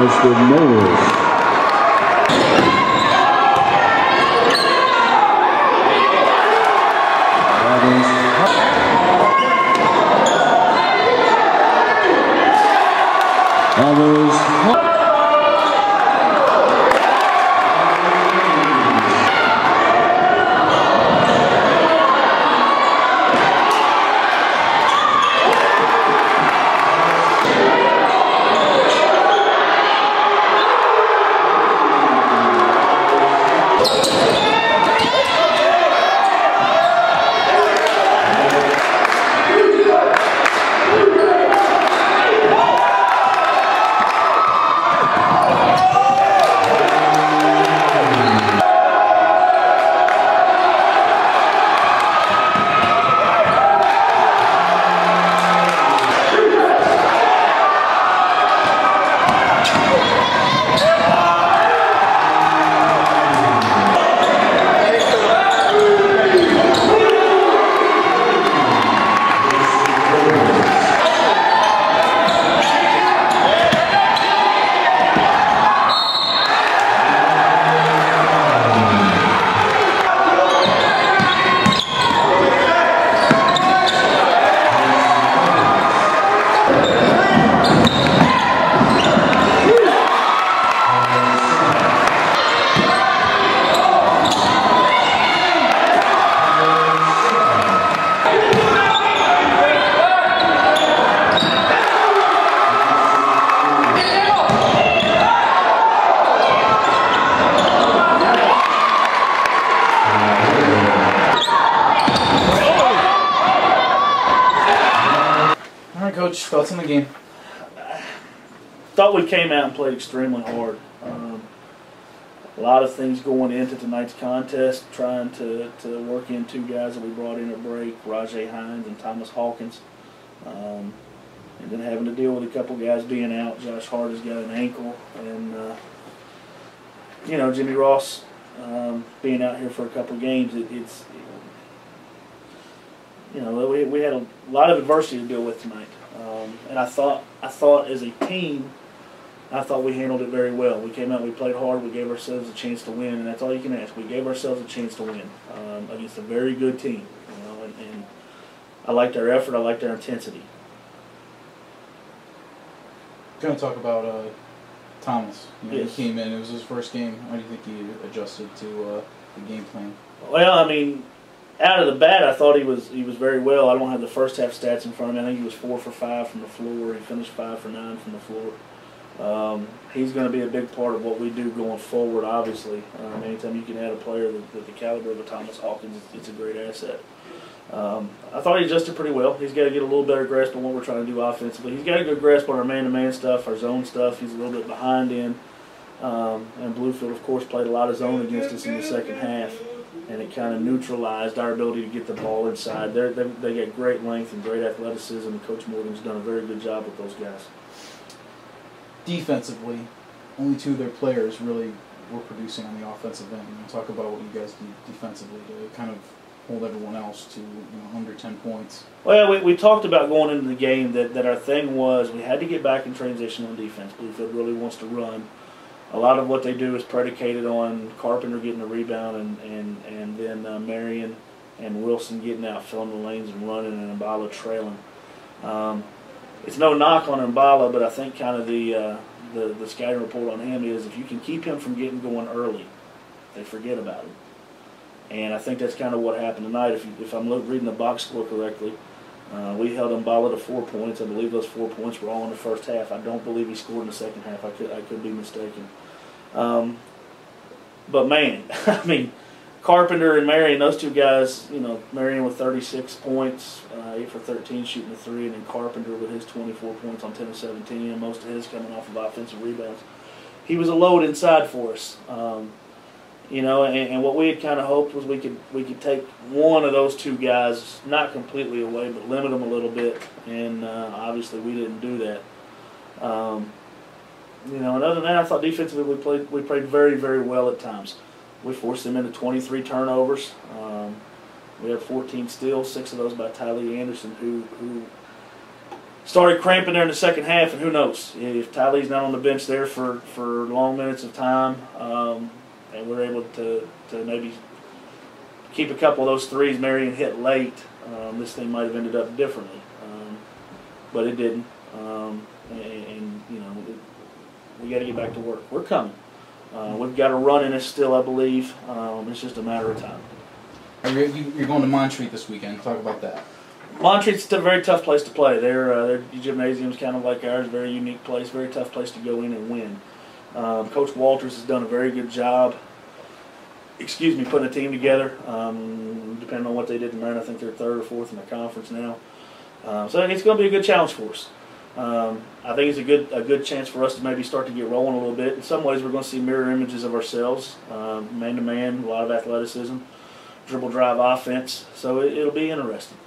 Austin Knowles. Coach, thoughts on the game? Thought we came out and played extremely hard. A lot of things going into tonight's contest, trying to work in two guys that we brought in at break, Rajay Hines and Thomas Hawkins. And then having to deal with a couple guys being out. Josh Hart has got an ankle, and you know, Jimmy Ross being out here for a couple games. It's you know, we had a lot of adversity to deal with tonight. And I thought as a team, I thought we handled it very well. We came out, we played hard, we gave ourselves a chance to win, and that's all you can ask. We gave ourselves a chance to win against a very good team. You know, and I liked our effort, I liked our intensity. Going to talk about Thomas. You know, yes. He came in, it was his first game. How do you think he adjusted to the game plan? Well, I mean, out of the bat, I thought he was very well. I don't have the first half stats in front of me. I think he was 4 for 5 from the floor. He finished 5 for 9 from the floor. He's going to be a big part of what we do going forward, obviously. Anytime you can add a player that the caliber of a Thomas Hawkins, it's a great asset. I thought he adjusted pretty well. He's got to get a little better grasp on what we're trying to do offensively. He's got a good grasp on our man-to-man stuff, our zone stuff. He's a little bit behind in. And Bluefield, of course, played a lot of zone against us in the second half. And it kind of neutralized our ability to get the ball inside. They get great length and great athleticism. Coach Morgan's done a very good job with those guys. Defensively, only 2 of their players really were producing on the offensive end. Talk about what you guys did defensively to kind of hold everyone else to under 10 points. Well, we talked about going into the game that our thing was we had to get back in transition on defense. Bluefield really wants to run. A lot of what they do is predicated on Carpenter getting a rebound and then Marion and Wilson getting out, filling the lanes and running, and Mbala trailing. It's no knock on Mbala, but I think kind of the scouting report on him is if you can keep him from getting going early, they forget about him. And I think that's kind of what happened tonight. If I'm reading the box score correctly, we held Mbala to 4 points. I believe those 4 points were all in the first half. I don't believe he scored in the second half. I could be mistaken. But man, I mean, Carpenter and Marion, those two guys, you know, Marion with 36 points, 8 for 13 shooting the 3, and then Carpenter with his 24 points on 10 of 17, and most of his coming off of offensive rebounds. He was a load inside for us. You know, and what we had kind of hoped was we could take one of those two guys, not completely away, but limit them a little bit, and obviously we didn't do that. You know, and other than that, I thought defensively we played very, very well at times. We forced them into 23 turnovers. We had 14 steals, 6 of those by Tylee Anderson, who started cramping there in the second half, and who knows if Tylee's not on the bench there for long minutes of time, and we're able to maybe keep a couple of those threes Marion hit late, this thing might have ended up differently, but it didn't. And you know, we got to get back to work. We're coming. We've got a run in us still, I believe. It's just a matter of time. You're going to Montreat this weekend. Talk about that. Montreat's a very tough place to play. Their gymnasium's kind of like ours, very unique place, very tough place to go in and win. Coach Walters has done a very good job, putting a team together. Depending on what they did in Maryland, I think they're third or fourth in the conference now. So it's going to be a good challenge for us. I think it's a good chance for us to maybe start to get rolling a little bit. In some ways, we're going to see mirror images of ourselves, man-to-man, a lot of athleticism, dribble drive offense. So it'll be interesting.